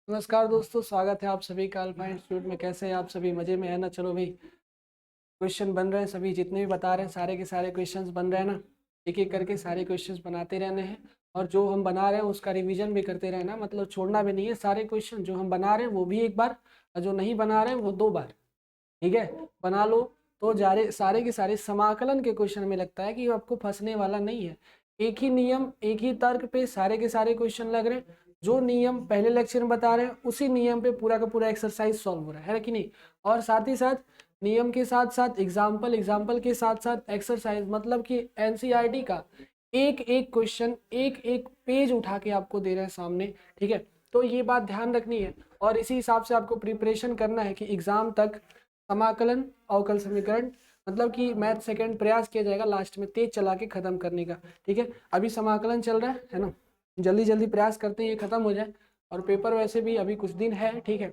नमस्कार दोस्तों, स्वागत है आप सभी का अल्फा इंस्टीट्यूट में। कैसे हैं आप सभी? मज़े में है ना? चलो भाई, क्वेश्चन बन रहे हैं, सभी जितने भी बता रहे हैं सारे के सारे क्वेश्चंस बन रहे हैं ना। एक एक करके सारे क्वेश्चंस बनाते रहने हैं और जो हम बना रहे हैं उसका रिवीजन भी करते रहना, मतलब छोड़ना भी नहीं है। सारे क्वेश्चन जो हम बना रहे हैं वो भी एक बार और जो नहीं बना रहे हैं वो 2 बार, ठीक है? बना लो तो सारे के सारे समाकलन के क्वेश्चन में लगता है कि आपको फंसने वाला नहीं है। एक ही नियम एक ही तर्क पे सारे के सारे क्वेश्चन लग रहे हैं। जो नियम पहले लेक्चर में बता रहे हैं उसी नियम पे पूरा का पूरा एक्सरसाइज सॉल्व हो रहा है कि नहीं? और साथ ही साथ नियम के साथ साथ एग्जाम्पल, एग्जाम्पल के साथ साथ एक्सरसाइज, मतलब कि एनसीईआरटी का एक एक क्वेश्चन एक एक पेज उठा के आपको दे रहे हैं सामने, ठीक है? तो ये बात ध्यान रखनी है और इसी हिसाब से आपको प्रिपरेशन करना है कि एग्जाम तक समाकलन अवकल समीकरण, मतलब कि मैथ सेकंड प्रयास किया जाएगा लास्ट में तेज चला के खत्म करने का, ठीक है? अभी समाकलन चल रहा है ना, जल्दी जल्दी प्रयास करते हैं ये खत्म हो जाए और पेपर वैसे भी अभी कुछ दिन है, ठीक है?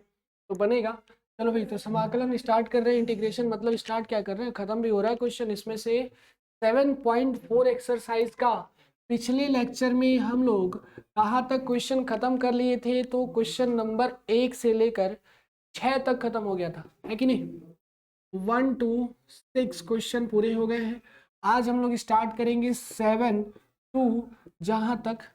तो बनेगा। चलो भाई, तो समाकलन स्टार्ट कर रहे हैं। इंटीग्रेशन मतलब स्टार्ट क्या कर रहे हैं, खत्म भी हो रहा है क्वेश्चन। इसमें से 7.4 एक्सरसाइज का पिछले लेक्चर में हम लोग कहाँ तक क्वेश्चन खत्म कर लिए थे? तो क्वेश्चन नंबर 1 से लेकर 6 तक खत्म हो गया था, है कि नहीं? 1 to 6 क्वेश्चन पूरे हो गए हैं। आज हम लोग स्टार्ट करेंगे 7 to जहां तक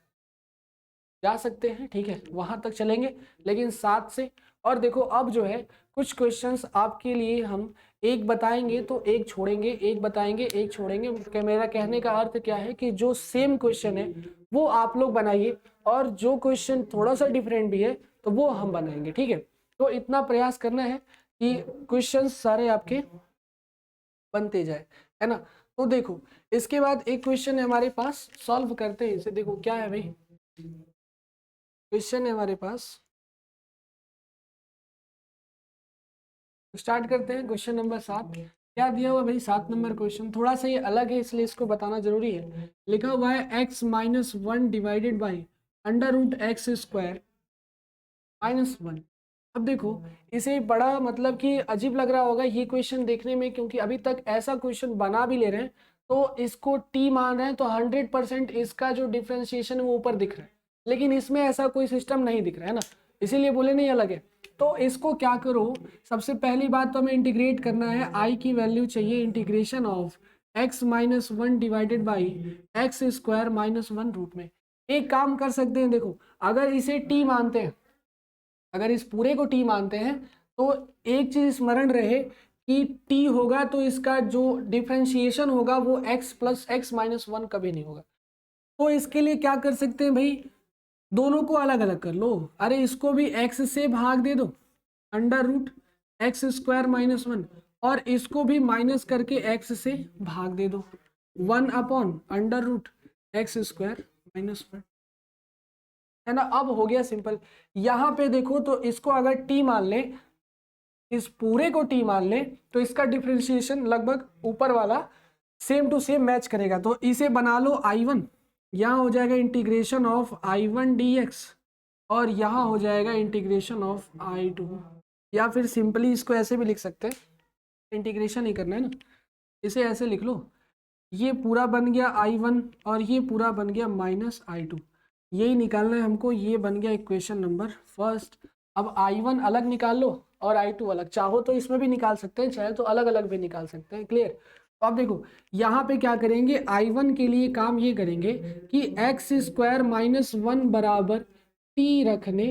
जा सकते हैं, ठीक है, वहां तक चलेंगे, लेकिन 7 से। और देखो अब जो है कुछ क्वेश्चंस आपके लिए हम एक बताएंगे तो एक छोड़ेंगे, एक बताएंगे एक छोड़ेंगे। मेरा कहने का अर्थ क्या है कि जो सेम क्वेश्चन है वो आप लोग बनाइए और जो क्वेश्चन थोड़ा सा डिफरेंट भी है तो वो हम बनाएंगे, ठीक है? तो इतना प्रयास करना है कि क्वेश्चन सारे आपके बनते जाए, है ना? तो देखो, इसके बाद एक क्वेश्चन है हमारे पास, सॉल्व करते हैं इसे। देखो क्या है भाई, क्वेश्चन है हमारे पास, स्टार्ट करते हैं। क्वेश्चन नंबर 7 क्या दिया हुआ भाई? 7 नंबर क्वेश्चन थोड़ा सा ये अलग है इसलिए इसको बताना जरूरी है। लिखा हुआ है x-1 divided by under root X square -1। अब देखो, इसे बड़ा मतलब कि अजीब लग रहा होगा ये क्वेश्चन देखने में, क्योंकि अभी तक ऐसा क्वेश्चन बना भी ले रहे हैं तो इसको टी मान रहे हैं तो 100% इसका जो डिफ्रेंशिएशन है वो ऊपर दिख रहा है, लेकिन इसमें ऐसा कोई सिस्टम नहीं दिख रहा है ना, इसीलिए बोले नहीं अलग है। तो इसको क्या करो, सबसे पहली बात तो हमें इंटीग्रेट करना है। आई की वैल्यू चाहिए integration of x-1 divided by X square -1 root में। एक काम कर सकते हैं, देखो अगर इसे टी मानते हैं, अगर इस पूरे को टी मानते हैं तो एक चीज स्मरण रहे कि टी होगा तो इसका जो डिफरेंशिएशन होगा वो x प्लस एक्स माइनस 1 कभी नहीं होगा। तो इसके लिए क्या कर सकते हैं भाई, दोनों को अलग अलग कर लो। अरे इसको भी x से भाग दे दो, अंडर रूट एक्स स्क्वायर -1, और इसको भी माइनस करके x से भाग दे दो, 1 upon under root X square -1, है ना? अब हो गया सिंपल। यहाँ पे देखो तो इसको अगर टी मान ले, इस पूरे को टी मान ले, तो इसका डिफरेंशिएशन लगभग ऊपर वाला सेम टू सेम मैच करेगा। तो इसे बना लो I1, यहाँ हो जाएगा इंटीग्रेशन ऑफ I1 dx और यहाँ हो जाएगा इंटीग्रेशन ऑफ I2, या फिर सिंपली इसको ऐसे भी लिख सकते हैं, इंटीग्रेशन ही करना है ना, इसे ऐसे लिख लो, ये पूरा बन गया I1 और ये पूरा बन गया -I2। यही निकालना है हमको, ये बन गया इक्वेशन नंबर फर्स्ट। अब I1 अलग निकाल लो और I2 अलग, चाहो तो इसमें भी निकाल सकते हैं, चाहे तो अलग अलग भी निकाल सकते हैं। क्लियर? तो अब देखो यहाँ पे क्या करेंगे, I1 के लिए काम ये करेंगे कि एक्स स्क्वायर -1 बराबर टी रखने।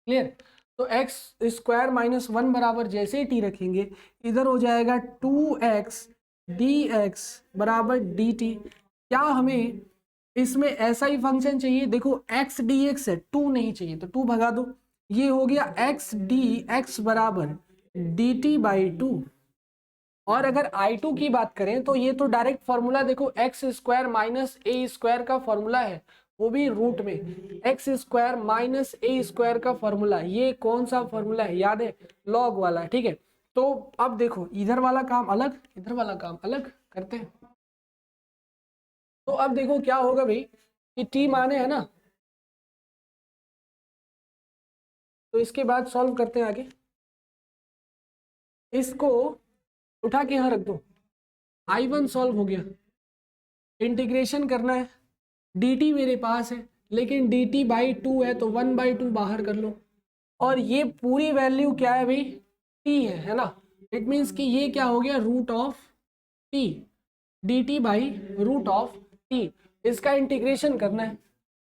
क्लियर? तो एक्स स्क्वायर -1 बराबर जैसे ही टी रखेंगे, इधर हो जाएगा 2x dx बराबर dt। क्या हमें इसमें ऐसा ही फंक्शन चाहिए? देखो x dx है, 2 नहीं चाहिए तो 2 भगा दो, ये हो गया x dx बराबर dt बाई 2। और अगर I2 की बात करें तो ये तो डायरेक्ट फॉर्मूला, देखो x square minus a square का फॉर्मूला है, वो भी रूट में, x square minus a square का फॉर्मूला। ये कौन सा फॉर्मूला है? याद है? लॉग वाला, ठीक है? तो अब देखो इधर वाला काम अलग, इधर वाला काम अलग करते हैं। तो अब देखो क्या होगा भाई कि टी माने है ना, तो इसके बाद सॉल्व करते हैं आगे। इसको उठा के यहाँ रख दो, I1 सॉल्व हो गया। इंटीग्रेशन करना है, dt मेरे पास है, लेकिन dt बाई 2 है तो 1/2 बाहर कर लो, और ये पूरी वैल्यू क्या है भाई, t है ना। इट मीन्स कि ये क्या हो गया, root of t, dt by root of t। इसका इंटीग्रेशन करना है।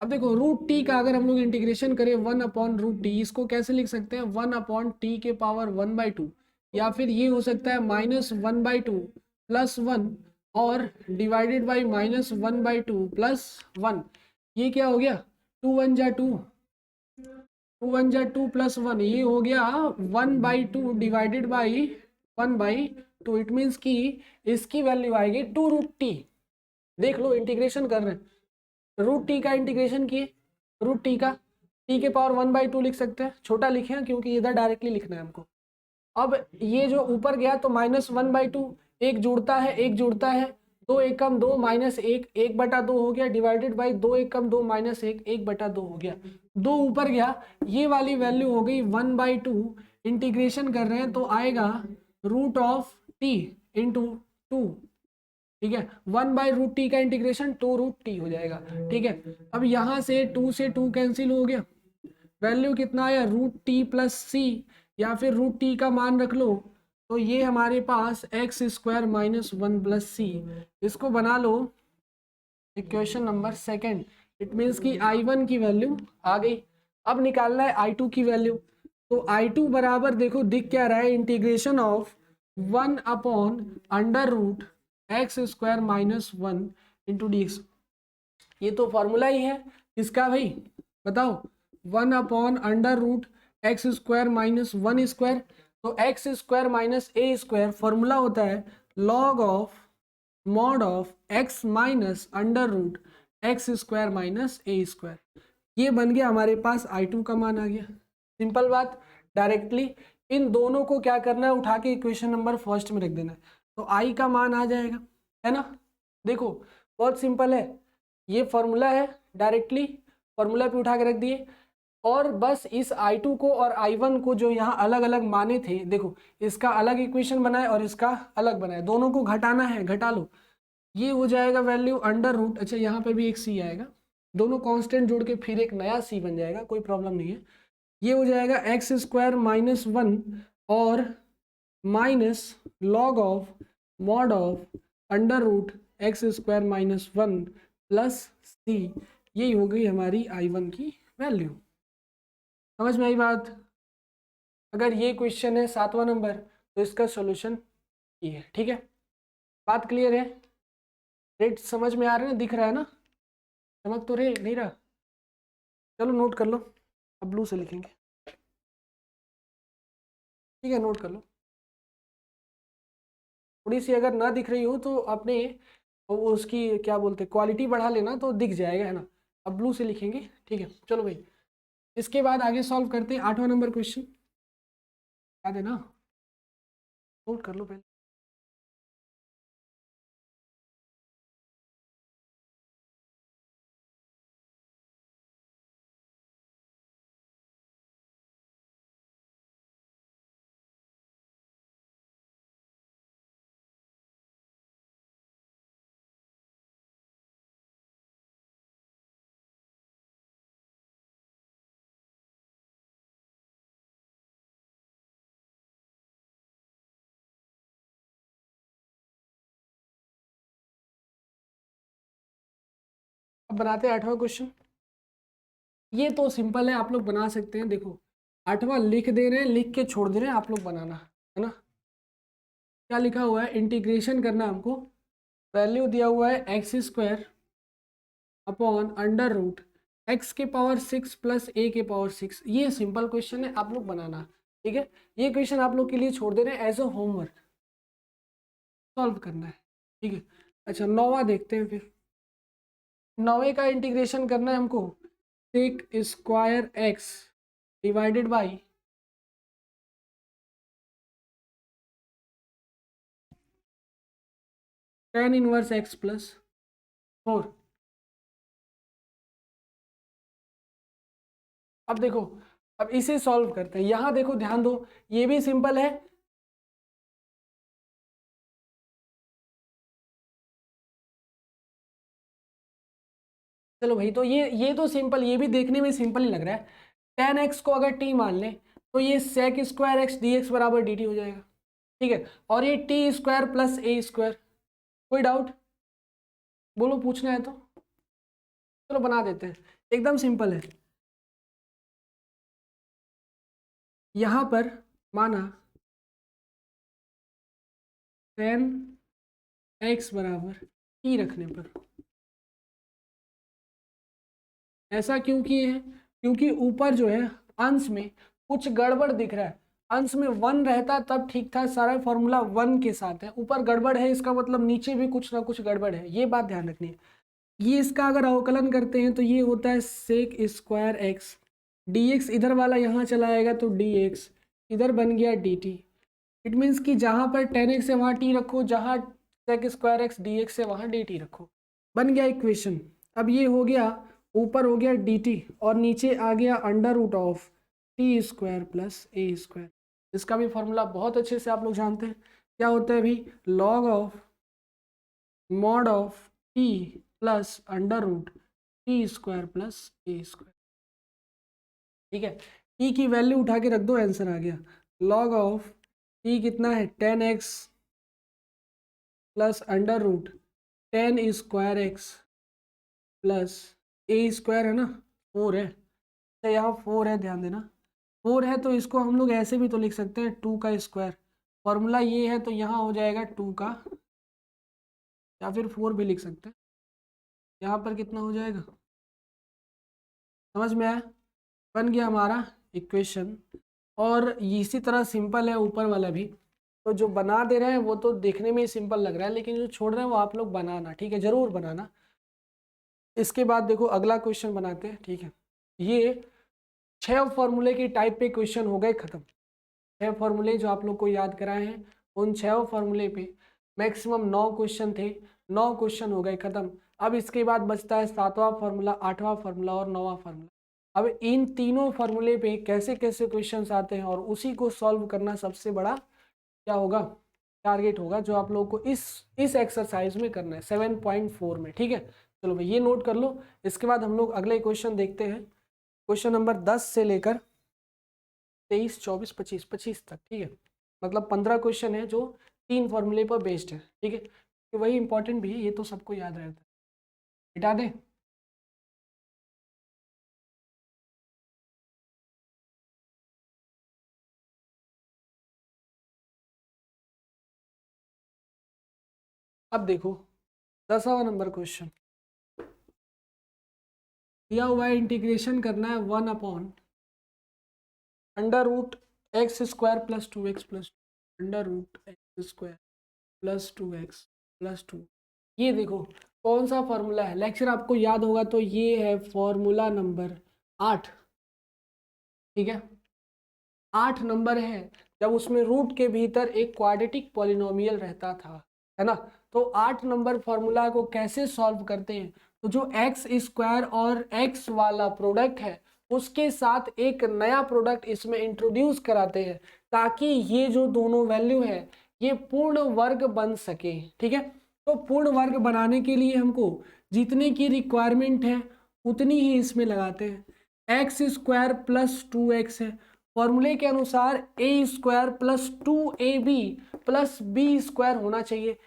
अब देखो रूट टी का अगर हम लोग इंटीग्रेशन करें 1/√t, इसको कैसे लिख सकते हैं, 1/t के पावर 1/2, या फिर ये हो सकता है -1/2 प्लस 1 और डिवाइडेड बाई -1/2 प्लस 1। ये क्या हो गया, 2 1 जा 2, 2 1 जा 2 प्लस 1, ये हो गया 1/2 डिवाइडेड बाई 1/2। इट मीन्स कि इसकी वैल्यू आएगी 2√t। देख लो इंटीग्रेशन कर रहे हैं, रूट टी का इंटीग्रेशन किए, रूट टी का टी के पावर 1/2 लिख सकते हैं, छोटा लिखे हैं क्योंकि इधर डायरेक्टली लिखना है हमको। अब ये जो ऊपर गया तो -1/2, एक जुड़ता है एक जुड़ता है, 2 1 कम 2 -1, 1/2 हो गया, डिवाइडेड बाई 2 1 कम 2 -1, 1/2 हो गया, 2 ऊपर गया, ये वाली वैल्यू हो गई 1/2। इंटीग्रेशन कर रहे हैं तो आएगा रूट ऑफ टी इंटू 2, ठीक है। 1/√t का इंटीग्रेशन 2√t हो जाएगा, ठीक है। अब यहाँ से 2 से 2 कैंसिल हो गया, वैल्यू कितना आया, √t प्लस सी, या फिर √t का मान रख लो, तो ये हमारे पास x² - 1 प्लस सी। इसको बना लो equation number second. It means कि I1 की वैल्यू आ गई। अब निकालना है I2 की वैल्यू, तो I2 बराबर देखो दिख क्या रहा है, integration of 1/√x² - 1 into dx। ये तो फॉर्मूला ही है इसका भाई, बताओ, 1/√x² - 1 स्क्वायर, तो x² - a² फॉर्मूला होता है log of mod of x minus √x² - a²। ये बन गया हमारे पास I2 का मान आ गया। सिंपल बात, डायरेक्टली इन दोनों को क्या करना है, उठा के इक्वेशन नंबर फर्स्ट में रख देना है, तो I का मान आ जाएगा, है ना। देखो बहुत सिंपल है, ये फॉर्मूला है, डायरेक्टली फॉर्मूला पे उठा के रख दिए, और बस इस I2 को और I1 को जो यहाँ अलग अलग माने थे, देखो इसका अलग इक्वेशन बनाए और इसका अलग बनाए, दोनों को घटाना है, घटा लो, ये हो जाएगा वैल्यू √, अच्छा यहाँ पे भी एक सी आएगा, दोनों कांस्टेंट जोड़ के फिर एक नया सी बन जाएगा, कोई प्रॉब्लम नहीं है। ये हो जाएगा x² - 1 और minus log of mod of √x² - 1 plus C. यही हो गई हमारी I1 की वैल्यू। समझ में आई बात। अगर ये क्वेश्चन है 7वां नंबर, तो इसका सॉल्यूशन ये है, ठीक है। बात क्लियर है, रेट समझ में आ रहा है ना, दिख रहा है ना, चमक तो रहे नहीं रहा, चलो नोट कर लो, अब ब्लू से लिखेंगे, ठीक है, नोट कर लो। थोड़ी सी अगर ना दिख रही हो तो अपने उसकी क्या बोलते क्वालिटी बढ़ा लेना, तो दिख जाएगा, है ना। अब ब्लू से लिखेंगे, ठीक है, चलो भाई। इसके बाद आगे सॉल्व करते हैं 8वां नंबर क्वेश्चन, याद है ना, नोट कर लो पहले। अब बनाते हैं 8वां क्वेश्चन। ये तो सिंपल है, आप लोग बना सकते हैं। देखो 8वां लिख दे रहे हैं, लिख के छोड़ दे रहे हैं, आप लोग बनाना, है ना। क्या लिखा हुआ है, इंटीग्रेशन करना हमको, वैल्यू दिया हुआ है x² अपॉन √x के पावर 6 प्लस a के पावर 6। ये सिंपल क्वेश्चन है, आप लोग बनाना, ठीक है। ये क्वेश्चन आप लोग के लिए छोड़ दे रहे हैं एज अ होमवर्क, सॉल्व करना है, ठीक है। अच्छा 9वां देखते हैं फिर। 9वें का इंटीग्रेशन करना है हमको, sec² x divided by tan inverse x plus 4। अब देखो, अब इसे सॉल्व करते हैं। यहाँ देखो ध्यान दो, ये भी सिंपल है, चलो भाई, तो ये तो सिंपल, ये भी देखने में सिंपल ही लग रहा है। 10x को अगर t मान लें तो ये sec square X D x बराबर डी टी हो जाएगा, ठीक है। और ये T square plus A square, कोई डाउट बोलो, पूछना है तो चलो बना देते हैं, एकदम सिंपल है। यहां पर माना 10x बराबर t रखने पर, ऐसा क्यों किए हैं? क्योंकि ऊपर जो है अंश में कुछ गड़बड़ दिख रहा है। अंश में 1 रहता तब ठीक था, सारा फॉर्मूला 1 के साथ है, ऊपर गड़बड़ है, इसका मतलब नीचे भी कुछ ना कुछ गड़बड़ है, ये बात ध्यान रखनी है। ये इसका अगर अवकलन करते हैं तो ये होता है sec square X D X, इधर वाला यहाँ चला आएगा तो डी एक्स, इधर बन गया डी टी। इट मीन्स कि जहाँ पर 10x है वहाँ t रखो, जहाँ sec square X D X है वहाँ डी टी रखो, बन गया इक्वेशन। अब ये हो गया, ऊपर हो गया डी टी और नीचे आ गया under root of T square plus A square. इसका भी फॉर्मूला बहुत अच्छे से आप लोग जानते हैं, क्या होता है भाई, log of mod of T plus under root T square plus A square, ठीक है। टी की वैल्यू उठा के रख दो, आंसर आ गया। लॉग ऑफ टी कितना है 10x plus under root 10 square X plus A square है ना, 4 है, तो यहाँ 4 है, ध्यान देना 4 है, तो इसको हम लोग ऐसे भी तो लिख सकते हैं 2 का स्क्वायर, फॉर्मूला ये है तो यहाँ हो जाएगा 2 का, या फिर 4 भी लिख सकते हैं। यहाँ पर कितना हो जाएगा, समझ में आया? बन गया हमारा इक्वेशन। और इसी तरह सिंपल है ऊपर वाला भी, तो जो बना दे रहे हैं वो तो देखने में ही सिंपल लग रहा है, लेकिन जो छोड़ रहे हैं वो आप लोग बनाना, ठीक है, ज़रूर बनाना। इसके बाद देखो अगला क्वेश्चन बनाते हैं, ठीक है। ये 6 फॉर्मूले के टाइप पे क्वेश्चन हो गए ख़त्म। 6 फॉर्मूले जो आप लोग को याद कराए हैं, उन 6 फॉर्मूले पे मैक्सिमम 9 क्वेश्चन थे, 9 क्वेश्चन हो गए ख़त्म। अब इसके बाद बचता है 7वां फार्मूला, 8वां फार्मूला और 9वां फार्मूला। अब इन तीनों फार्मूले पे कैसे कैसे क्वेश्चंस आते हैं और उसी को सॉल्व करना सबसे बड़ा क्या होगा, टारगेट होगा, जो आप लोगों को इस एक्सरसाइज में करना है 7.4 में, ठीक है। चलो भाई ये नोट कर लो। इसके बाद हम लोग अगले क्वेश्चन देखते हैं, क्वेश्चन नंबर 10 से लेकर 23, 24, 25 तक, ठीक है। मतलब 15 क्वेश्चन है जो 3 फॉर्मूले पर बेस्ड है, ठीक है। तो वही इंपॉर्टेंट भी है, ये तो सबको याद रहता है। हटा दें, अब देखो 10वां नंबर क्वेश्चन दिया हुआ है, इंटीग्रेशन करना है 1 upon under root X square plus 2x plus under root X square plus 2x plus 2। ये देखो कौन सा फॉर्मूला है, लेक्चर आपको याद होगा तो ये है फॉर्मूला नंबर 8, ठीक है। 8 नंबर है, जब उसमें रूट के भीतर एक क्वाड्रेटिक पॉलिनोमियल रहता था, है ना। तो 8 नंबर फॉर्मूला को कैसे सॉल्व करते हैं, तो जो एक्स स्क्वायर और एक्स वाला प्रोडक्ट है उसके साथ एक नया प्रोडक्ट इसमें इंट्रोड्यूस कराते हैं, ताकि ये जो दोनों वैल्यू है ये पूर्ण वर्ग बन सके, ठीक है। तो पूर्ण वर्ग बनाने के लिए हमको जितने की रिक्वायरमेंट है उतनी ही इसमें लगाते हैं। एक्स स्क्वायर प्लस 2x है, फॉर्मूले के अनुसार ए स्क्वायर प्लस 2ab प्लस बी स्क्वायर होना चाहिए।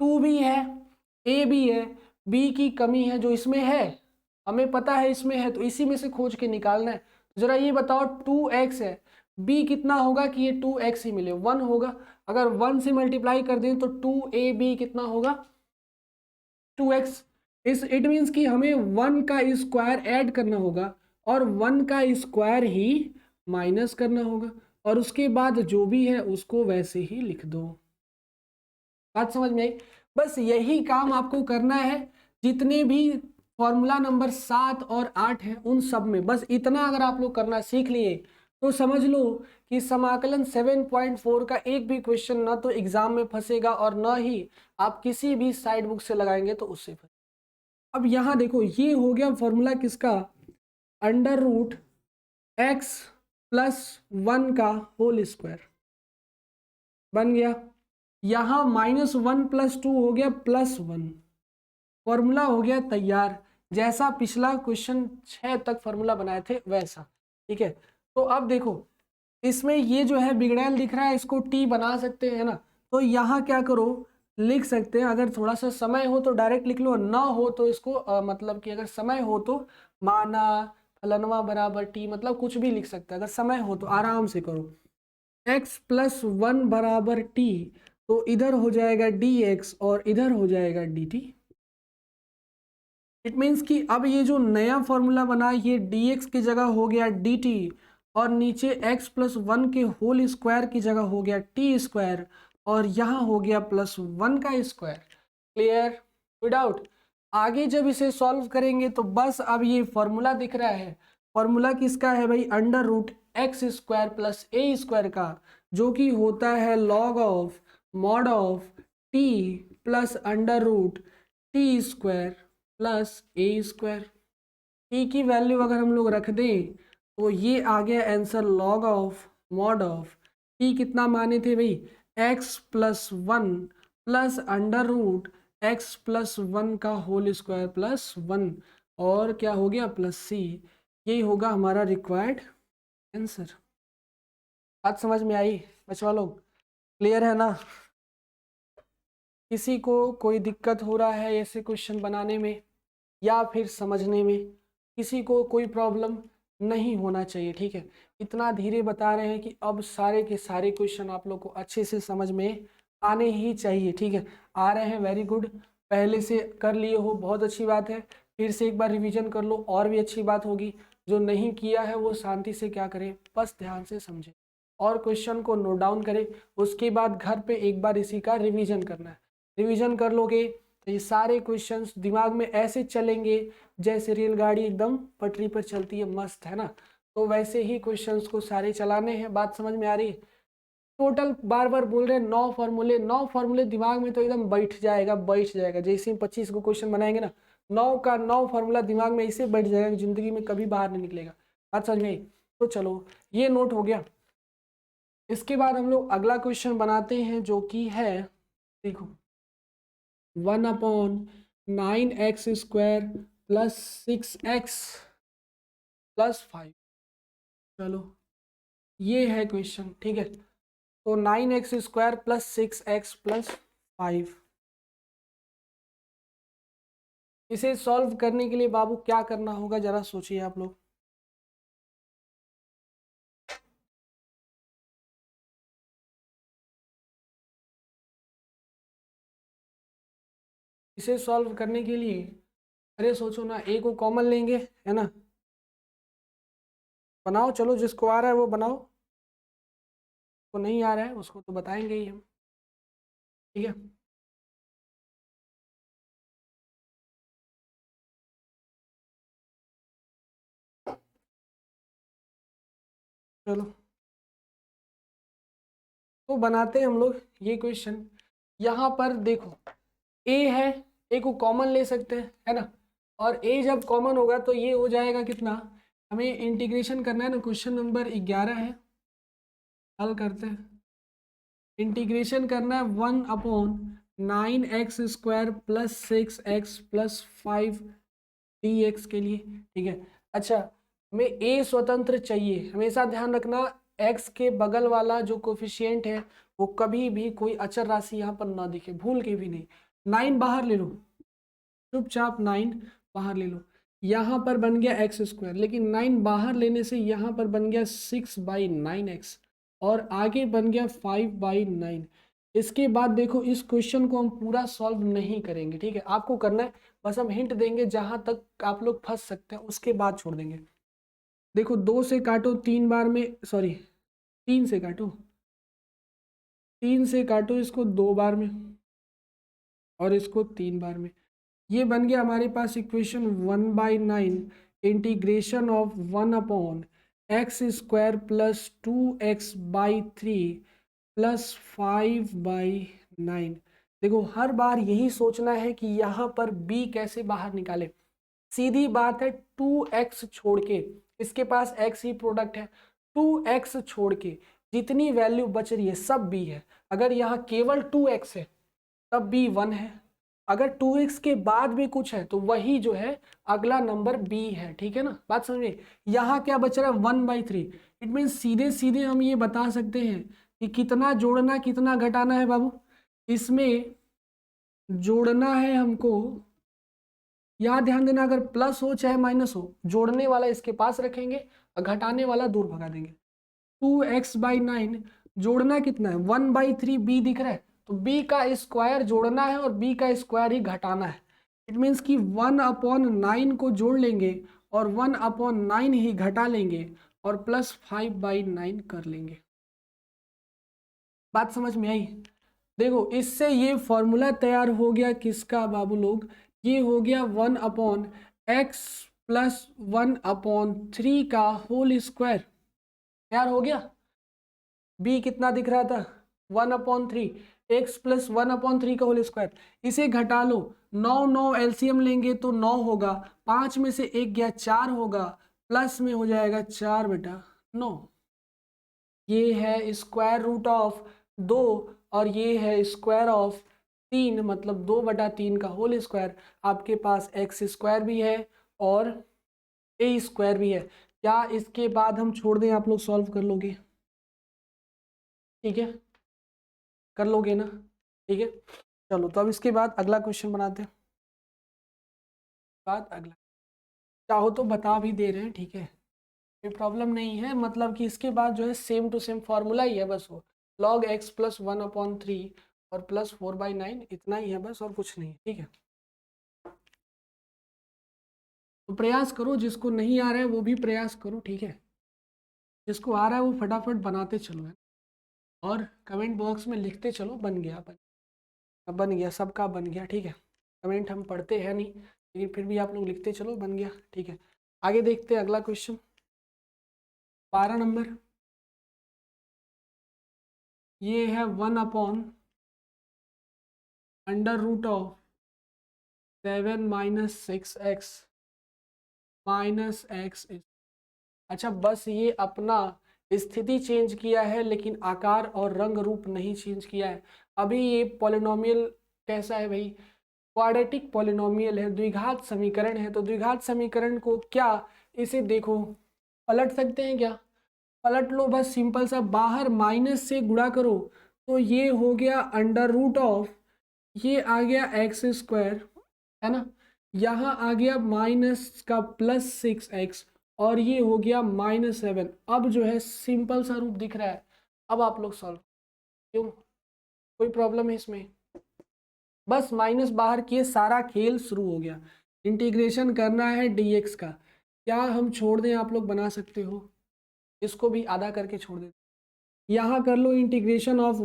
2 भी है, ए भी है, बी की कमी है जो इसमें है, हमें पता है इसमें है, तो इसी में से खोज के निकालना है। जरा ये बताओ 2x है, b कितना होगा कि ये 2x ही मिले, 1 होगा। अगर 1 से मल्टीप्लाई कर दें तो 2ab कितना होगा 2x। इट मीन्स कि हमें 1 का स्क्वायर ऐड करना होगा और 1 का स्क्वायर ही माइनस करना होगा, और उसके बाद जो भी है उसको वैसे ही लिख दो। बात समझ में आई? बस यही काम आपको करना है, जितने भी फॉर्मूला नंबर 7 और 8 है उन सब में बस इतना अगर आप लोग करना सीख लिए तो समझ लो कि समाकलन 7.4 का एक भी क्वेश्चन ना तो एग्जाम में फंसेगा और ना ही आप किसी भी साइड बुक से लगाएंगे तो उससे फंसे। अब यहाँ देखो ये हो गया फॉर्मूला किसका, अंडर रूट एक्स प्लस 1 का होल स्क्वायर बन गया। यहाँ -1 + 2 हो गया +1, फॉर्मूला हो गया तैयार। जैसा पिछला क्वेश्चन 6 तक फॉर्मूला बनाए थे वैसा, ठीक है। तो अब देखो इसमें ये जो है बिगड़ैल दिख रहा है, इसको टी बना सकते हैं ना, तो यहाँ क्या करो लिख सकते हैं, अगर थोड़ा सा समय हो तो डायरेक्ट लिख लो, ना हो तो इसको मतलब कि अगर समय हो तो माना फलनवा बराबर टी, मतलब कुछ भी लिख सकते हैं, अगर समय हो तो आराम से करो। x+1 बराबर टी, तो इधर हो जाएगा dx और इधर हो जाएगा dt। इट मीन्स कि अब ये जो नया फॉर्मूला बना ये dx की जगह हो गया dt, और नीचे x+1 के होल स्क्वायर की जगह हो गया टी स्क्वायर, और यहाँ हो गया +1 का स्क्वायर। Clear without. आगे जब इसे सॉल्व करेंगे तो बस अब ये फॉर्मूला दिख रहा है, फॉर्मूला किसका है भाई, √x² + a² का, जो कि होता है log of mod of t plus √t² plus a²। T की वैल्यू अगर हम लोग रख दें तो ये आ गया answer log of mod of T, कितना माने थे भाई, x+1 प्लस √x+1 का होल स्क्वायर +1, और क्या हो गया +c। यही होगा हमारा रिक्वायर्ड आंसर। बात समझ में आई बच्चों लोग, क्लियर है ना? किसी को कोई दिक्कत हो रहा है ऐसे क्वेश्चन बनाने में या फिर समझने में, किसी को कोई प्रॉब्लम नहीं होना चाहिए, ठीक है। इतना धीरे बता रहे हैं कि अब सारे के सारे क्वेश्चन आप लोग को अच्छे से समझ में आने ही चाहिए, ठीक है। आ रहे हैं, वेरी गुड, पहले से कर लिए हो बहुत अच्छी बात है, फिर से एक बार रिवीजन कर लो और भी अच्छी बात होगी। जो नहीं किया है वो शांति से क्या करें, बस ध्यान से समझे और क्वेश्चन को नोट डाउन करें, उसके बाद घर पे एक बार इसी का रिवीजन करना है। रिवीजन कर लोगे तो ये सारे क्वेश्चंस दिमाग में ऐसे चलेंगे जैसे रेलगाड़ी एकदम पटरी पर चलती है, मस्त है ना। तो वैसे ही क्वेश्चंस को सारे चलाने हैं। बात समझ में आ रही है? टोटल बार बार बोल रहे हैं 9 फॉर्मूले, 9 फॉर्मूले दिमाग में तो एकदम बैठ जाएगा, बैठ जाएगा। जैसे ही 25 को क्वेश्चन बनाएंगे ना, 9 का 9 फॉर्मूला दिमाग में ऐसे बैठ जाएगा कि जिंदगी में कभी बाहर नहीं निकलेगा। बात समझ में आई? तो चलो ये नोट हो गया। इसके बाद हम लोग अगला क्वेश्चन बनाते हैं जो कि है, देखो 1/9x² + 6x + 5। चलो ये है क्वेश्चन, ठीक है। तो 9x² + 6x + 5, इसे सॉल्व करने के लिए बाबू क्या करना होगा जरा सोचिए आप लोग। इसे सॉल्व करने के लिए अरे सोचो ना, ए को कॉमन लेंगे है ना, बनाओ, चलो जिसको आ रहा है वो बनाओ, को नहीं आ रहा है उसको तो बताएंगे ही हम, ठीक है। चलो तो बनाते हैं हम लोग ये क्वेश्चन। यहाँ पर देखो ए है, ए को कॉमन ले सकते हैं है ना, और ए जब कॉमन होगा तो ये हो जाएगा कितना, हमें इंटीग्रेशन करना है ना, क्वेश्चन नंबर 11 है, हल करते हैं। इंटीग्रेशन करना है 1/9x² + 6x + 5 dx के लिए, ठीक है। अच्छा हमें ए स्वतंत्र चाहिए, हमेशा ध्यान रखना x के बगल वाला जो कोफिशिएंट है वो कभी भी कोई अचर राशि यहाँ पर ना दिखे, भूल के भी नहीं। 9 बाहर ले लो, चुपचाप 9 बाहर ले लो, यहाँ पर बन गया x², लेकिन 9 बाहर लेने से यहाँ पर बन गया 6/9x, और आगे बन गया 5/9। इसके बाद देखो इस क्वेश्चन को हम पूरा सॉल्व नहीं करेंगे, ठीक है, आपको करना है, बस हम हिंट देंगे जहाँ तक आप लोग फंस सकते हैं उसके बाद छोड़ देंगे। देखो 2 से काटो 3 बार में, सॉरी 3 से काटो, 3 से काटो इसको 2 बार में और इसको 3 बार में, ये बन गया हमारे पास equation 1/9 integration of 1/x² + 2x/3 + 5/9। देखो हर बार यही सोचना है कि यहाँ पर b कैसे बाहर निकाले, सीधी बात है 2x छोड़ के, इसके पास x ही प्रोडक्ट है, 2x छोड़ के जितनी वैल्यू बच रही है सब b है। अगर यहाँ केवल 2x है तब b 1 है, अगर 2x के बाद भी कुछ है तो वही जो है अगला नंबर b है, ठीक है ना, बात समझ में। यहाँ क्या बच रहा है 1/3। इट मीन्स सीधे सीधे हम ये बता सकते हैं कि कितना जोड़ना कितना घटाना है बाबू। इसमें जोड़ना है हमको, यहाँ ध्यान देना, अगर प्लस हो चाहे माइनस हो, जोड़ने वाला इसके पास रखेंगे और घटाने वाला दूर भगा देंगे। 2x/9 जोड़ना कितना है 1/3 b दिख रहा है, तो b का स्क्वायर जोड़ना है और b का स्क्वायर ही घटाना है। इट मीन्स कि 1/9 को जोड़ लेंगे और 1/9 ही घटा लेंगे और प्लस 5/9 कर लेंगे। बात समझ में आई? देखो इससे ये फॉर्मूला तैयार हो गया किसका बाबू लोग, ये हो गया 1/x प्लस 1/3 का होल स्क्वायर तैयार हो गया। b कितना दिख रहा था 1/3, x प्लस 1/3 का होल स्क्वायर। इसे घटा लो, 9 एलसीएम लेंगे तो 9 होगा, 5 में से 1 गया 4 होगा, प्लस में हो जाएगा 4/9। ये है स्क्वायर रूट ऑफ 2 और ये है स्क्वायर ऑफ 3, मतलब 2/3 का होल स्क्वायर। आपके पास एक्स स्क्वायर भी है और ए स्क्वायर भी है। क्या इसके बाद हम छोड़ दें, आप लोग सॉल्व कर लोगे? ठीक है, कर लोगे ना? ठीक है, चलो तो अब इसके बाद अगला क्वेश्चन बनाते हैं। अगला चाहो तो बता भी दे रहे हैं, ठीक है, कोई प्रॉब्लम नहीं है। मतलब कि इसके बाद जो है सेम टू सेम फॉर्मूला ही है, बस वो log x प्लस 1/3 और प्लस 4/9 इतना ही है बस, और कुछ नहीं, ठीक है। तो प्रयास करो, जिसको नहीं आ रहा है वो भी प्रयास करो, ठीक है। जिसको आ रहा है वो फटाफट बनाते चलो है, और कमेंट बॉक्स में लिखते चलो बन गया, बन गया, सबका बन गया, ठीक है। कमेंट हम पढ़ते हैं नहीं, लेकिन फिर भी आप लोग लिखते चलो बन गया, ठीक है। आगे देखते हैं अगला क्वेश्चन 12 नंबर। ये है 1/√7 - 6x - x। अच्छा, बस ये अपना स्थिति चेंज किया है लेकिन आकार और रंग रूप नहीं चेंज किया है। अभी ये पॉलिनोमियल कैसा है भाई, क्वाड्रेटिक पॉलिनोमियल है, द्विघात समीकरण है। तो द्विघात समीकरण को क्या, इसे देखो पलट सकते हैं क्या? पलट लो, बस सिंपल सा, बाहर माइनस से गुणा करो तो ये हो गया √, ये आ गया x² है ना, यहाँ आ गया माइनस का प्लस 6x और ये हो गया -7। अब जो है सिंपल सा रूप दिख रहा है। अब आप लोग सॉल्व, क्यों, कोई प्रॉब्लम है इसमें? बस माइनस बाहर किए, सारा खेल शुरू हो गया। इंटीग्रेशन करना है dx का, क्या हम छोड़ दें? आप लोग बना सकते हो, इसको भी आधा करके छोड़ दें। यहाँ कर लो integration of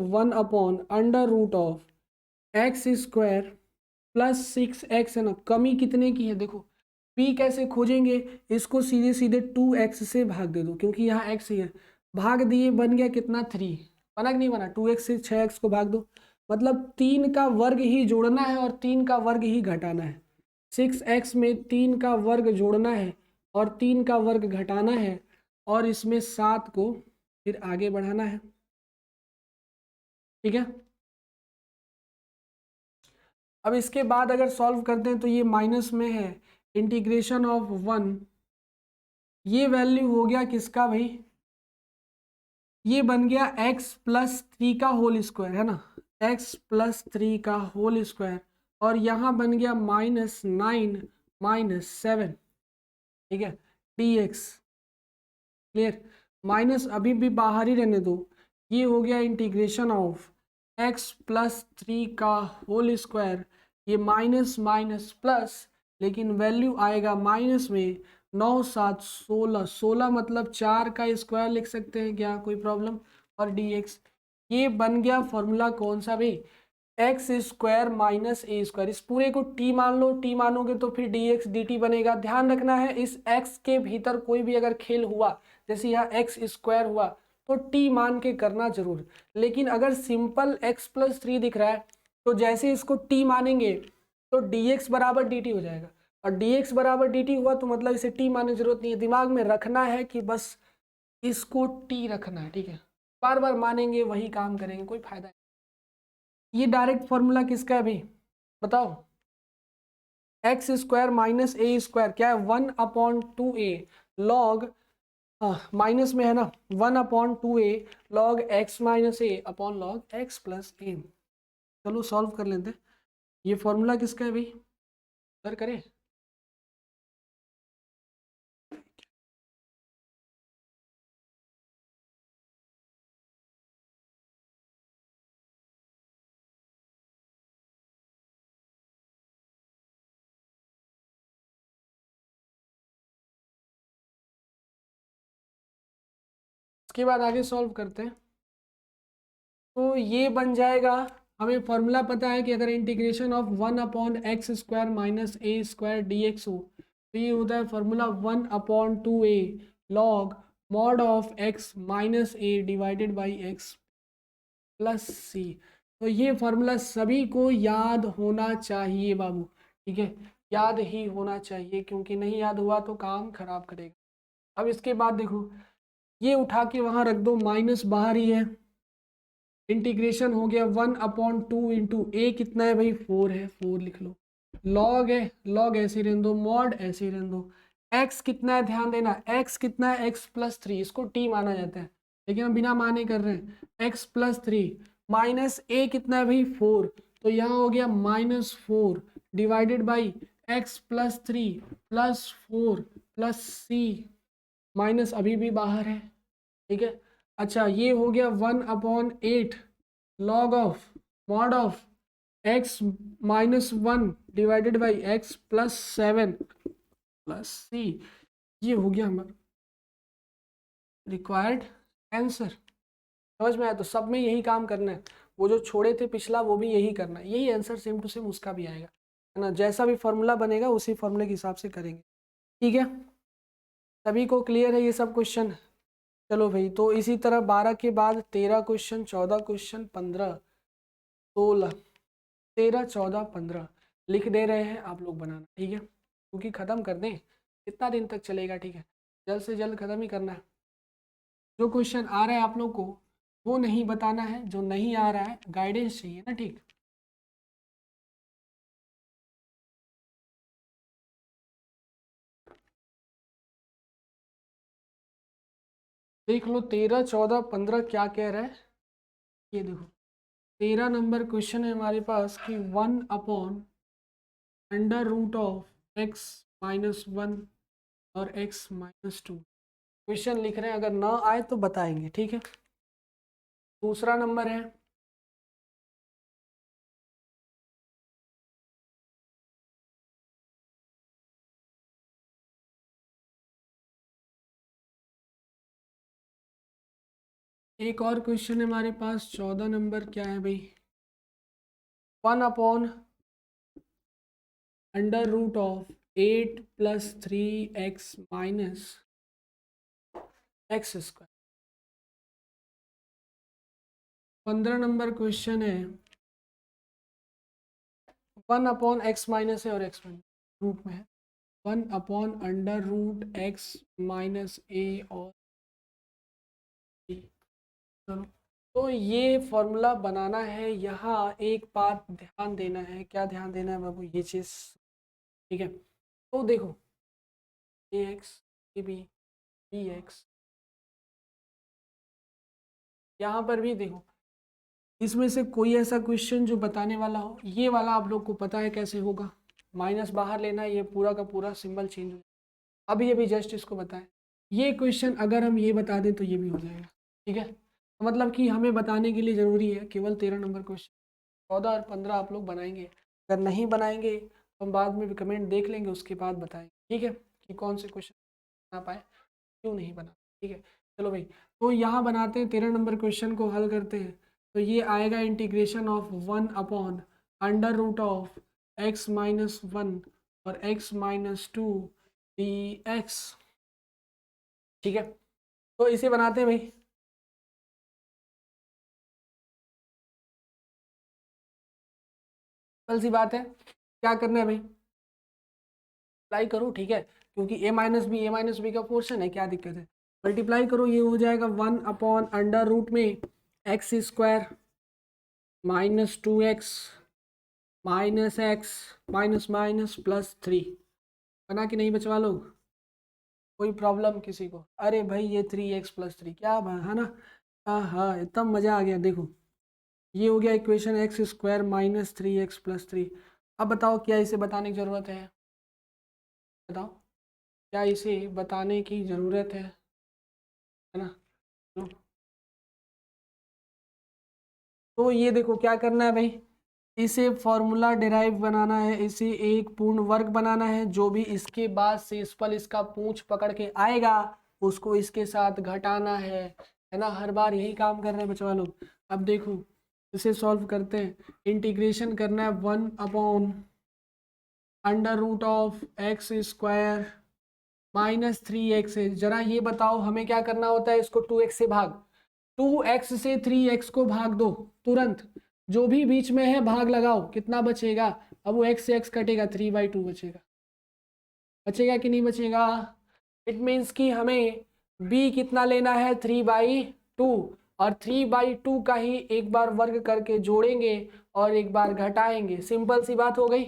1/√x² plus 6x है ना, कमी कितने की है देखो। p कैसे खोजेंगे, इसको सीधे सीधे 2x से भाग दे दो, क्योंकि यहाँ x ही है। भाग दिए, बन गया कितना 3, बना कि नहीं बना? 2x से 6x को भाग दो, मतलब 3 का वर्ग ही जोड़ना है और 3 का वर्ग ही घटाना है। 6x में 3 का वर्ग जोड़ना है और 3 का वर्ग घटाना है, और इसमें 7 को फिर आगे बढ़ाना है, ठीक है। अब इसके बाद अगर सॉल्व करते हैं तो ये माइनस में है, इंटीग्रेशन ऑफ 1, ये वैल्यू हो गया किसका भाई, ये बन गया x प्लस 3 का होल स्क्वायर है ना, x प्लस 3 का होल स्क्वायर, और यहाँ बन गया -9 - 7, ठीक है, dx। क्लियर? माइनस अभी भी बाहर ही रहने दो। ये हो गया इंटीग्रेशन ऑफ x प्लस 3 का होल स्क्वायर, ये माइनस माइनस प्लस, लेकिन वैल्यू आएगा माइनस में। 9 7 16, 16 मतलब 4 का स्क्वायर लिख सकते हैं क्या, कोई प्रॉब्लम? और dx, ये बन गया फॉर्मूला कौन सा भाई, x² माइनस a²। इस पूरे को t मान लो, t मानोगे तो फिर dx dt बनेगा। ध्यान रखना है इस x के भीतर कोई भी अगर खेल हुआ, जैसे यहाँ x² हुआ, तो t मान के करना जरूर। लेकिन अगर सिंपल x प्लस 3 दिख रहा है तो जैसे इसको t मानेंगे तो dx बराबर dt हो जाएगा, और dx बराबर dt हुआ तो मतलब इसे t मानने की जरूरत नहीं है। दिमाग में रखना है कि बस इसको t रखना है, ठीक है। बार बार मानेंगे वही काम करेंगे, कोई फायदा नहीं। ये डायरेक्ट फॉर्मूला किसका है भाई, बताओ? X square minus a square क्या है 1/2a लॉग, माइनस में है ना 1/2a लॉग x माइनस ए अपॉन लॉग x प्लस ए। चलो सॉल्व कर लेते हैं। ये फॉर्मूला किसका है भाई, सर करें। उसके बाद आगे सॉल्व करते हैं। तो ये बन जाएगा, हमें फॉर्मूला पता है कि अगर integration of 1/x square minus a square d x हो तो ये होता है formula 1/2a log mod of x minus a divided by x plus c. तो ये फॉर्मूला सभी को याद होना चाहिए बाबू, ठीक है, याद ही होना चाहिए, क्योंकि नहीं याद हुआ तो काम खराब करेगा। अब इसके बाद देखो, ये उठा के वहां रख दो, माइनस बाहर ही है, इंटीग्रेशन हो गया 1/2 इंटू ए कितना है भाई 4 है, 4 लिख लो, लॉग है, लॉग ऐसे रहने दो, मॉड ऐसे रहने दो, एक्स कितना है ध्यान देना, एक्स कितना है एक्स प्लस 3, इसको टी माना जाता है लेकिन हम बिना माने कर रहे हैं, एक्स प्लस 3 माइनस ए कितना है भाई 4, तो यहाँ हो गया -4 divided by x plus 3 plus 4 plus C, minus अभी भी बाहर है, ठीक है। अच्छा ये हो गया 1/8 log of mod of x -1 divided by x plus 7 plus c, ये हो गया हमारा रिक्वायर्ड आंसर। समझ में आया, तो सब में यही काम करना है, वो जो छोड़े थे पिछला वो भी यही करना है, यही आंसर सेम टू सेम उसका भी आएगा, है ना, जैसा भी फॉर्मूला बनेगा उसी फॉर्मूले के हिसाब से करेंगे, ठीक है। सभी को क्लियर है ये सब क्वेश्चन। चलो भाई, तो इसी तरह 12 के बाद 13 क्वेश्चन, 14 क्वेश्चन, 15, 16, 13, 14, 15 लिख दे रहे हैं आप लोग बनाना, ठीक है, क्योंकि ख़त्म कर दें, कितना दिन तक चलेगा, ठीक है, जल्द से जल्द ख़त्म ही करना है। जो क्वेश्चन आ रहा है आप लोग को वो नहीं बताना है, जो नहीं आ रहा है गाइडेंस चाहिए ना, ठीक। देख लो 13, 14, 15 क्या कह रहा है, ये देखो 13 नंबर क्वेश्चन है हमारे पास कि 1/√x-1 और x-2 क्वेश्चन लिख रहे हैं, अगर ना आए तो बताएंगे, ठीक है। दूसरा नंबर है एक और क्वेश्चन है हमारे पास 14 नंबर, क्या है भाई 1/√8 + 3x - x square. 15 number question है 1/x माइनस है और x रूट में है, 1/√x माइनस a और b। चलो, तो ये फॉर्मूला बनाना है, यहाँ एक बात ध्यान देना है, क्या ध्यान देना है बाबू, ये चीज़, ठीक है। तो देखो ax ab bx, यहाँ पर भी देखो, इसमें से कोई ऐसा क्वेश्चन जो बताने वाला हो, ये वाला आप लोग को पता है कैसे होगा, माइनस बाहर लेना, ये पूरा का पूरा सिंबल चेंज हो जाए, अभी अभी जस्ट इसको बताएं, ये क्वेश्चन अगर हम ये बता दें तो ये भी हो जाएगा, ठीक है। तो मतलब कि हमें बताने के लिए ज़रूरी है केवल 13 नंबर क्वेश्चन, 14 और 15 आप लोग बनाएंगे, अगर नहीं बनाएंगे तो हम बाद में भी कमेंट देख लेंगे, उसके बाद बताएंगे, ठीक है, कि कौन से क्वेश्चन बना पाए, क्यों नहीं बना, ठीक है। चलो भाई, तो यहाँ बनाते हैं, 13 नंबर क्वेश्चन को हल करते हैं। तो ये आएगा इंटीग्रेशन ऑफ 1/√x-1 और x-2 dx, ठीक है। तो इसे बनाते हैं भाई, कल सी बात है, क्या करना है भाई, अप्लाई करो, ठीक है, क्योंकि a-b का पोर्शन है, क्या दिक्कत है, मल्टीप्लाई करो, ये हो जाएगा 1/√में x² -2x minus x minus minus plus 3। बना कि नहीं बचवा लोग? कोई प्रॉब्लम किसी को? अरे भाई ये 3x+3 क्या है ना? हाँ हाँ इतना मज़ा आ गया। देखो ये हो गया इक्वेशन x² माइनस 3x+3। अब बताओ क्या इसे बताने की ज़रूरत है? बताओ क्या इसे बताने की ज़रूरत है ना? तो ये देखो क्या करना है भाई, इसे फॉर्मूला डिराइव बनाना है, इसे एक पूर्ण वर्ग बनाना है। जो भी इसके बाद शेषफल इसका पूंछ पकड़ के आएगा उसको इसके साथ घटाना है ना? हर बार यही काम कर रहे हैं बच्चों लोग। अब देखो इसे सॉल्व करते हैं। इंटीग्रेशन करना है 1/√x² माइनस 3x है। जरा ये बताओ हमें क्या करना होता है? इसको 2x से भाग, 2x से 3x को भाग दो तुरंत। जो भी बीच में है भाग लगाओ, कितना बचेगा? अब वो x से x कटेगा, 3/2 बचेगा। बचेगा कि नहीं बचेगा? इट मीन्स कि हमें b कितना लेना है? 3/2। और 3/2 का ही एक बार वर्ग करके जोड़ेंगे और एक बार घटाएंगे। सिंपल सी बात हो गई।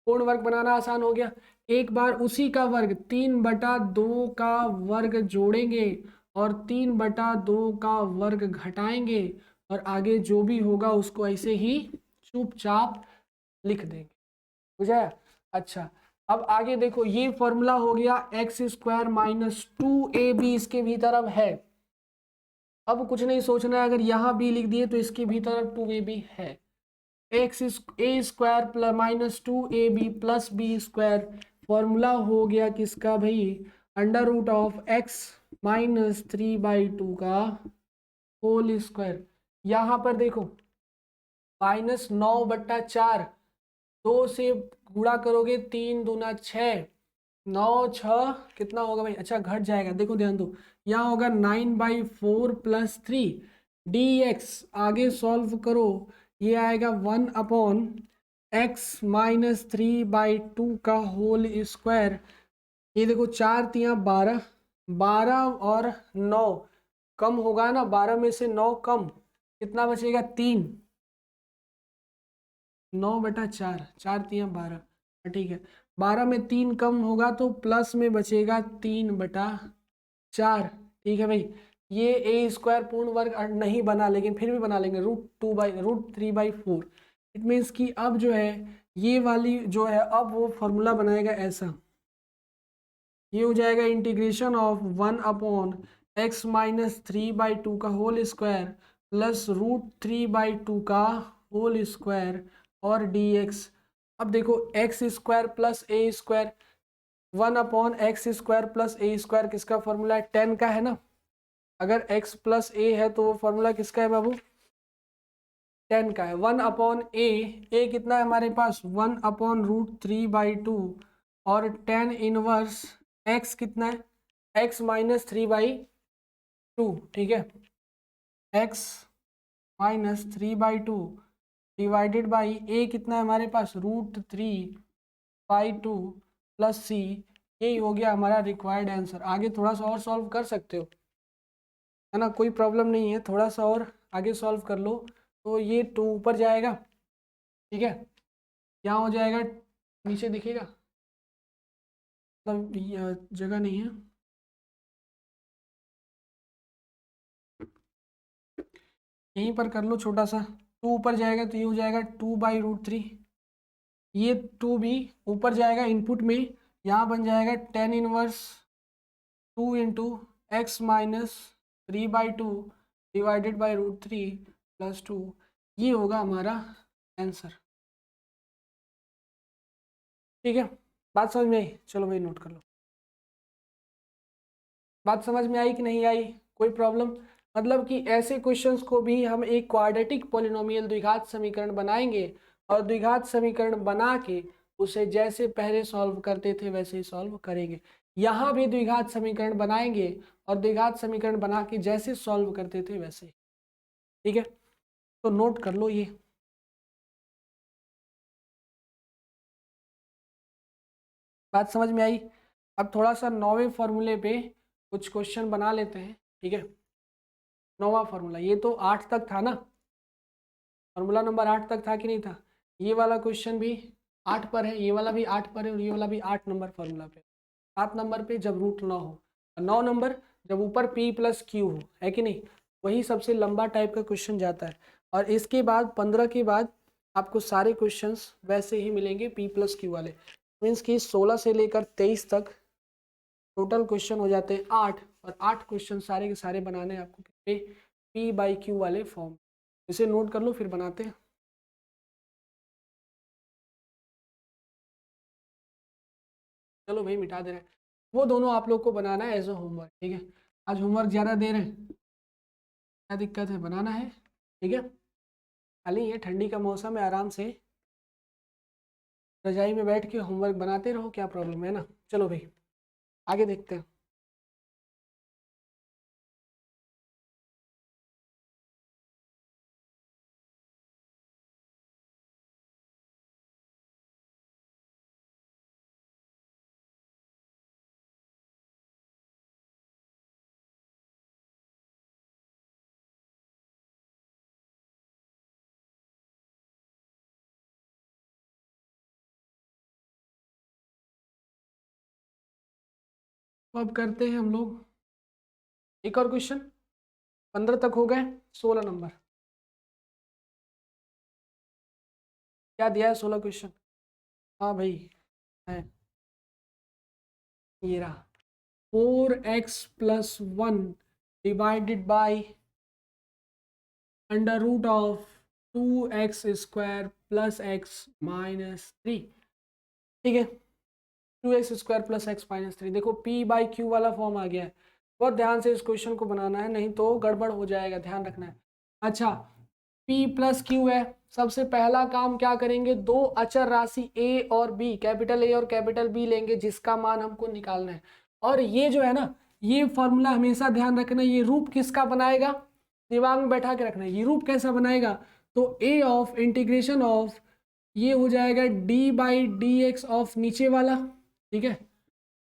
पूर्ण वर्ग बनाना आसान हो गया। एक बार उसी का वर्ग 3/2 का वर्ग जोड़ेंगे और 3/2 का वर्ग घटाएंगे और आगे जो भी होगा उसको ऐसे ही चुपचाप लिख देंगे। बुझा? अच्छा अब आगे देखो, ये फॉर्मूला हो गया x² माइनस 2ab इसके भीतर अब है। अब कुछ नहीं सोचना है, अगर यहाँ b लिख दिए तो इसके भीतर अब 2ab है। a² plus minus 2ab plus b²। Formula हो गया किसका भाई? √x माइनस 3/2 का होल स्क्वायर। यहाँ पर देखो -9/4, 2 से गुणा करोगे 3 दूना 6, 9 6 कितना होगा भाई? अच्छा घट जाएगा, देखो ध्यान दो। यहाँ होगा 9/4 प्लस 3 dx। आगे सॉल्व करो, ये आएगा 1/x माइनस 3/2 का होल स्क्वायर। ये देखो 4 तियाँ 12, 12 और 9 कम होगा ना, 12 में से 9 कम, कितना बचेगा? 3। 9/4, 4 तियाँ 12, ठीक है। 12 में 3 कम होगा तो प्लस में बचेगा 3/4। ठीक है भाई। ये a² पूर्ण वर्ग नहीं बना, लेकिन फिर भी बना लेंगे, √3/4। इट मीन्स कि अब जो है ये वाली जो है अब वो फॉर्मूला बनाएगा ऐसा। ये हो जाएगा इंटीग्रेशन ऑफ 1/x माइनस 3/2 का होल स्क्वायर प्लस √3/2 का होल स्क्वायर और dx। अब देखो x² plus a², 1/x² plus a² किसका फॉर्मूला है? 10 का है ना। अगर x प्लस a है तो वो फॉर्मूला किसका है बाबू? 10 का है। 1/a कितना है हमारे पास? 1/√3/2 और 10 इनवर्स x कितना है? x minus 3/2। ठीक है, x minus 3/2 divided by a कितना है हमारे पास? √3/2 प्लस c। यही हो गया हमारा रिक्वायर्ड आंसर। आगे थोड़ा सा और सॉल्व कर सकते हो, है ना? कोई प्रॉब्लम नहीं है, थोड़ा सा और आगे सॉल्व कर लो तो ये 2 ऊपर जाएगा। ठीक है, यहाँ हो जाएगा, नीचे दिखेगा, मतलब जगह नहीं है। यहीं पर कर लो छोटा सा। 2 ऊपर जाएगा तो ये हो जाएगा 2/√3। ये 2 भी ऊपर जाएगा इनपुट में, यहाँ बन जाएगा 10 inverse 2 into x minus 3/2 divided by √3 plus 2। ये होगा हमारा आंसर। ठीक है, बात समझ में आई? चलो भाई नोट कर लो। बात समझ में आई कि नहीं आई? कोई प्रॉब्लम? मतलब कि ऐसे क्वेश्चंस को भी हम एक क्वाड्रेटिक पॉलिनोमियल द्विघात समीकरण बनाएंगे और द्विघात समीकरण बना के उसे जैसे पहले सॉल्व करते थे वैसे ही सॉल्व करेंगे। यहाँ भी द्विघात समीकरण बनाएंगे और द्विघात समीकरण बना के जैसे सॉल्व करते थे वैसे। ठीक है, तो नोट कर लो ये। बात समझ में आई? अब थोड़ा सा 9वें फॉर्मूले पे कुछ क्वेश्चन बना लेते हैं। ठीक है, 9वां फॉर्मूला, ये तो 8 तक था ना, फॉर्मूला नंबर 8 तक था कि नहीं था? ये वाला क्वेश्चन भी 8 पर है, ये वाला भी 8 पर है और ये वाला भी 8 नंबर फॉर्मूला पे। 7 नंबर पे जब रूट ना हो, 9 नंबर जब ऊपर P प्लस क्यू हो, है कि नहीं, वही सबसे लंबा टाइप का क्वेश्चन जाता है। और इसके बाद 15 के बाद आपको सारे क्वेश्चंस वैसे ही मिलेंगे P प्लस क्यू वाले। मीन्स कि 16 से लेकर 23 तक टोटल क्वेश्चन हो जाते हैं 8, और 8 क्वेश्चन सारे के सारे बनाने हैं आपको P बाई क्यू वाले फॉर्म। इसे नोट कर लो फिर बनाते हैं। चलो भाई मिटा दे रहे हैं, वो दोनों आप लोग को बनाना है एज अ होमवर्क, ठीक है। आज होमवर्क ज़्यादा दे रहे हैं, क्या दिक्कत है, बनाना है, ठीक है। खाली ये ठंडी का मौसम है, आराम से रजाई में बैठ के होमवर्क बनाते रहो, क्या प्रॉब्लम है ना। चलो भाई आगे देखते हैं। तो अब करते हैं हम लोग एक और क्वेश्चन। 15 तक हो गए, 16 नंबर क्या दिया है, 16 क्वेश्चन। हाँ भाई है, ये रहा 4x plus 1 divided by under root of 2x square plus x minus 3, ठीक है। 2x square plus X minus 3, देखो P बाई क्यू वाला फॉर्म आ गया है। बहुत ध्यान से इस क्वेश्चन को बनाना है, नहीं तो गड़बड़ हो जाएगा, ध्यान रखना है। अच्छा, P प्लस क्यू है, सबसे पहला काम क्या करेंगे, दो अचर राशि A और B, कैपिटल A और कैपिटल B लेंगे, जिसका मान हमको निकालना है। और ये जो है ना, ये फॉर्मूला हमेशा ध्यान रखना, ये रूप किसका बनाएगा, दिमाग में बैठा के रखना है। ये रूप कैसा बनाएगा, तो A ऑफ इंटीग्रेशन ऑफ, ये हो जाएगा D by D X of नीचे वाला, ठीक है,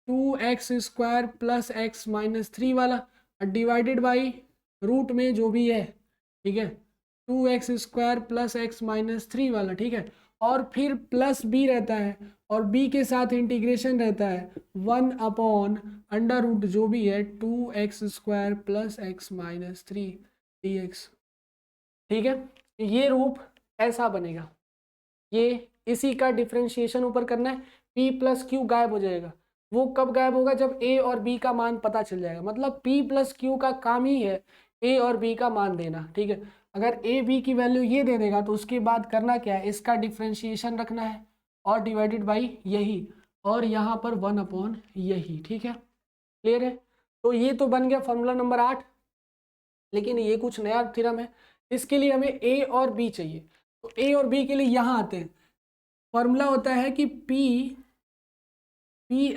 2x square plus X minus 3 वाला, डिवाइडेड बाई रूट में जो भी है, ठीक है, 2x square plus X minus 3 वाला, ठीक है। और फिर प्लस b रहता है, और b के साथ इंटीग्रेशन रहता है 1 अपॉन अंडर रूट जो भी है 2x square plus X minus 3 dx, ठीक है। ये रूप ऐसा बनेगा, ये इसी का डिफ्रेंशिएशन ऊपर करना है। P प्लस क्यू गायब हो जाएगा, वो कब गायब होगा, जब A और B का मान पता चल जाएगा। मतलब P प्लस क्यू का काम ही है A और B का मान देना, ठीक है। अगर A B की वैल्यू ये दे देगा तो उसके बाद करना क्या है, इसका डिफ्रेंशिएशन रखना है और डिवाइडेड बाई यही, और यहाँ पर 1 अपॉन यही, ठीक है। क्लियर है, तो ये तो बन गया फॉर्मूला नंबर 8। लेकिन ये कुछ नया थ्योरम है, इसके लिए हमें A और B चाहिए। तो A और B के लिए यहाँ आते हैं, फॉर्मूला होता है कि पी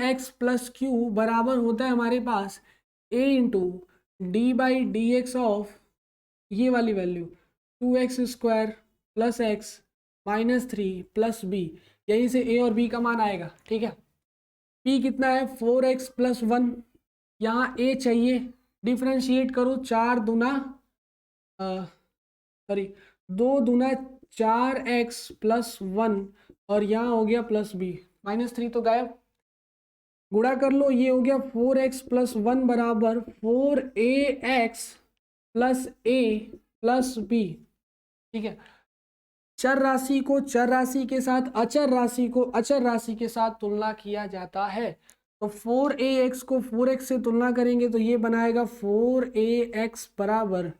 एक्स प्लस क्यू बराबर होता है हमारे पास A into D by D X of ये वाली value 2x square plus X minus 3 plus B, यहीं से A और B का मान आएगा, ठीक है। P कितना है 4x प्लस 1, यहाँ A चाहिए, डिफ्रेंशिएट करो, 4 दूना सॉरी 2 दूना 4x प्लस 1, और यहाँ हो गया प्लस b, माइनस 3 तो गायब, गुणा कर लो, ये हो गया 4x प्लस 1 बराबर 4ax plus a plus b, ठीक है। चर राशि को चर राशि के साथ, अचर राशि को अचर राशि के साथ तुलना किया जाता है। तो 4ax को 4x से तुलना करेंगे तो ये बनाएगा 4ax बराबर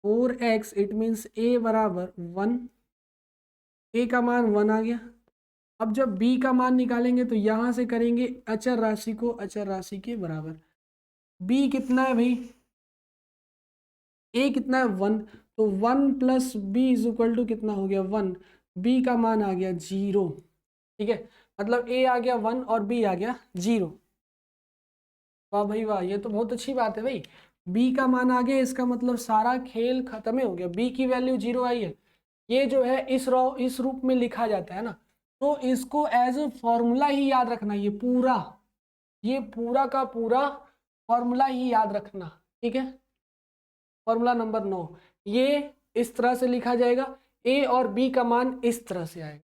4x, इट मीन्स a बराबर 1, a का मान 1 आ गया। अब जब b का मान निकालेंगे तो यहाँ से करेंगे अचर राशि को अचर राशि के बराबर। b कितना है भाई, a कितना है 1, तो 1 plus B is equal to कितना हो गया 1, b का मान आ गया 0, ठीक है। मतलब a आ गया 1 और b आ गया 0। वाह भाई वाह, ये तो बहुत अच्छी बात है भाई, b का मान आ गया, इसका मतलब सारा खेल खत्म हो गया, b की वैल्यू 0 आई है। ये जो है इस रूप में लिखा जाता है ना, तो इसको एज अ फॉर्मूला ही याद रखना, ये पूरा का पूरा फॉर्मूला ही याद रखना, ठीक है। फॉर्मूला नंबर 9, ये इस तरह से लिखा जाएगा, a और b का मान इस तरह से आएगा,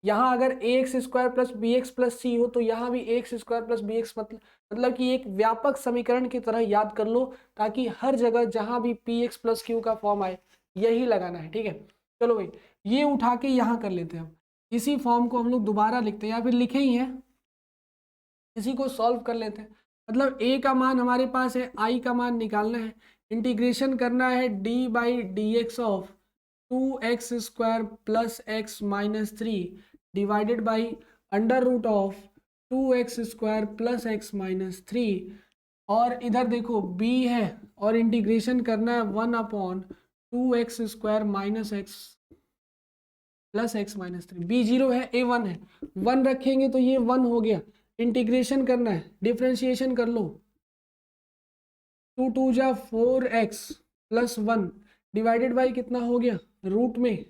यहाँ अगर a x square plus b x plus c हो तो यहाँ भी a x square plus b x मतलब कि एक व्यापक समीकरण की तरह याद कर लो, ताकि हर जगह जहाँ भी पी एक्स प्लस क्यू का फॉर्म आए यही लगाना है। ठीक है, चलो भाई ये उठा के यहाँ कर लेते हैं। हम इसी फॉर्म को हम लोग दोबारा लिखते हैं या फिर लिखे ही हैं, इसी को सॉल्व कर लेते हैं। मतलब a का मान हमारे पास है, i का मान निकालना है, इंटीग्रेशन करना है d by D X of 2x square plus X minus 3 divided by under root of 2x square plus X minus 3, और इधर देखो b है और इंटीग्रेशन करना है 1/2x square minus X plus X minus 3। B zero है, A one है, 1 रखेंगे तो ये 1 हो गया। इंटीग्रेशन करना है, डिफ्रेंशिएशन कर लो, 2 2 जा 4x प्लस 1 डिवाइडेड बाई कितना हो गया रूट में।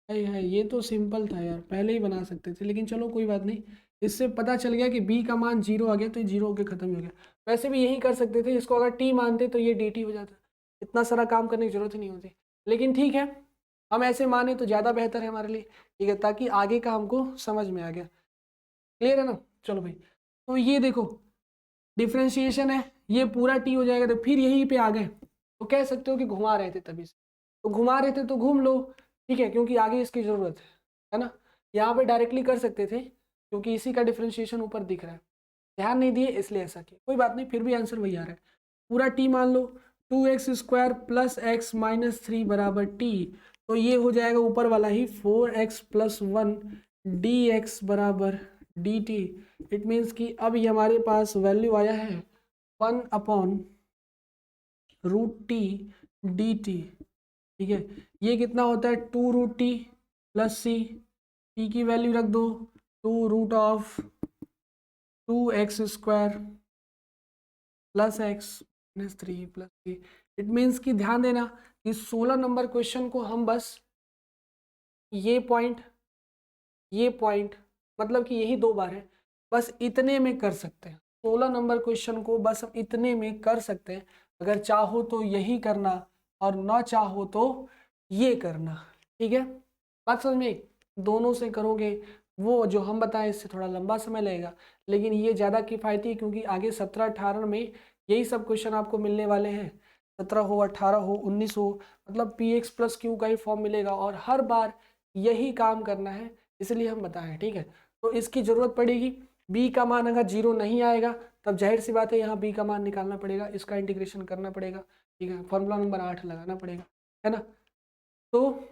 है ये तो सिंपल था यार, पहले ही बना सकते थे, लेकिन चलो कोई बात नहीं। इससे पता चल गया कि b का मान 0 आ गया तो ये 0 होकर खत्म हो गया। वैसे भी यही कर सकते थे, इसको अगर t मानते तो ये dt हो जाता, इतना सारा काम करने की जरूरत ही नहीं होती। लेकिन ठीक है, हम ऐसे माने तो ज़्यादा बेहतर है हमारे लिए। ठीक है, ताकि आगे का हमको समझ में आ गया। क्लियर है ना? चलो भाई, तो ये देखो डिफ्रेंशिएशन है, ये पूरा टी हो जाएगा। तो फिर यहीं पे आ गए तो कह सकते हो कि घुमा रहे थे तभी से, तो घुमा रहे थे तो घूम लो। ठीक है, क्योंकि आगे इसकी ज़रूरत है ना। यहाँ पे डायरेक्टली कर सकते थे क्योंकि इसी का डिफ्रेंशिएशन ऊपर दिख रहा है, ध्यान नहीं दिए इसलिए ऐसा किया। कोई बात नहीं, फिर भी आंसर वही आ रहा है। पूरा टी मान लो, 2x square plus X minus 3 बराबर टी, तो ये हो जाएगा ऊपर वाला ही 4x प्लस 1 डी एक्स बराबर डी टी। इट मीन्स कि अब ये हमारे पास वैल्यू आया है 1/√t/dt। ठीक है, ये कितना होता है 2√t प्लस सी, टी की वैल्यू रख दो 2√2x square plus X minus 3 plus C. It means कि ध्यान देना कि 16 नंबर क्वेश्चन को हम बस ये पॉइंट मतलब कि यही 2 बार है, बस इतने में कर सकते हैं। 16 नंबर क्वेश्चन को बस हम इतने में कर सकते हैं। अगर चाहो तो यही करना और ना चाहो तो ये करना। ठीक है, बात समझ में? दोनों से करोगे, वो जो हम बताएं इससे थोड़ा लंबा समय लगेगा, लेकिन ये ज़्यादा किफ़ायती, क्योंकि आगे 17-18 में यही सब क्वेश्चन आपको मिलने वाले हैं। 17 हो, 18 हो, 19 हो, मतलब पी एक्स प्लस क्यू का ही फॉर्म मिलेगा और हर बार यही काम करना है, इसलिए हम बताएं। ठीक है, तो इसकी ज़रूरत पड़ेगी। b का मान अगर 0 नहीं आएगा तब जाहिर सी बात है यहाँ b का मान निकालना पड़ेगा, इसका इंटीग्रेशन करना पड़ेगा। ठीक है, फॉर्मूला नंबर 8 लगाना पड़ेगा, है ना। तो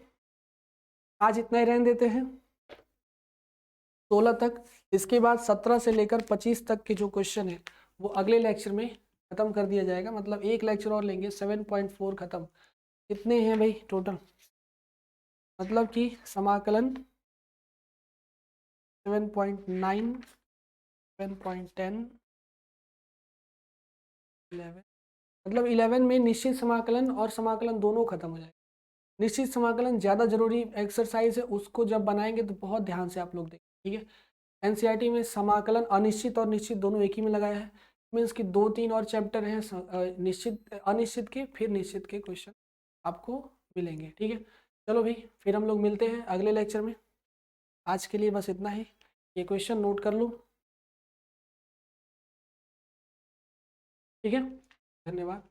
आज इतना ही रहने देते हैं 16 तक। इसके बाद 17 से लेकर 25 तक के जो क्वेश्चन है वो अगले लेक्चर में खत्म कर दिया जाएगा। मतलब एक लेक्चर और लेंगे, 7.4 खत्म। कितने हैं भाई टोटल? मतलब कि समाकलन 7.9, 7.10, 11, मतलब 11 में निश्चित समाकलन और समाकलन दोनों खत्म हो जाएगा। निश्चित समाकलन ज़्यादा जरूरी एक्सरसाइज है, उसको जब बनाएंगे तो बहुत ध्यान से आप लोग देखें। ठीक है, एनसीईआरटी में समाकलन अनिश्चित और निश्चित दोनों एक ही में लगाया है। मीन्स कि 2-3 और चैप्टर हैं निश्चित अनिश्चित के, फिर निश्चित के क्वेश्चन आपको मिलेंगे। ठीक है, चलो भाई फिर हम लोग मिलते हैं अगले लेक्चर में। आज के लिए बस इतना ही, ये क्वेश्चन नोट कर लो। ठीक है, धन्यवाद।